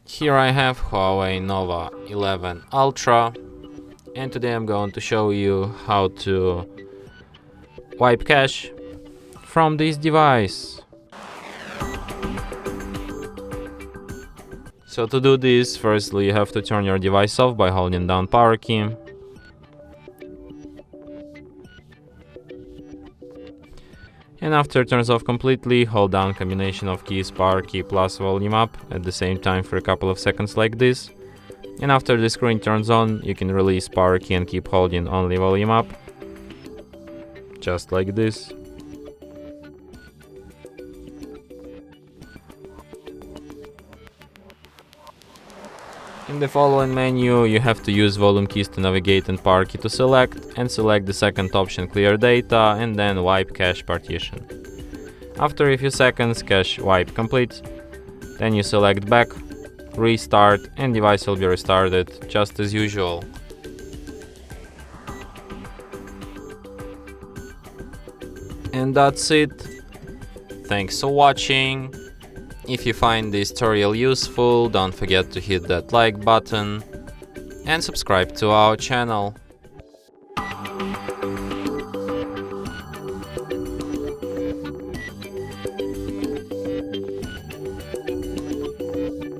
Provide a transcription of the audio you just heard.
Here I have HUAWEI Nova 11 Ultra, and today I'm going to show you how to wipe cache from this device. So to do this, firstly you have to turn your device off by holding down power key. And after it turns off completely, hold down combination of keys power key plus volume up at the same time for a couple of seconds like this. And after the screen turns on, you can release power key and keep holding only volume up, just like this. In the following menu, you have to use volume keys to navigate and power key to select, and select the second option, clear data, and then wipe cache partition. After a few seconds, cache wipe complete. Then you select back, restart, and device will be restarted just as usual. And that's it. Thanks for watching. If you find this tutorial useful, don't forget to hit that like button and subscribe to our channel.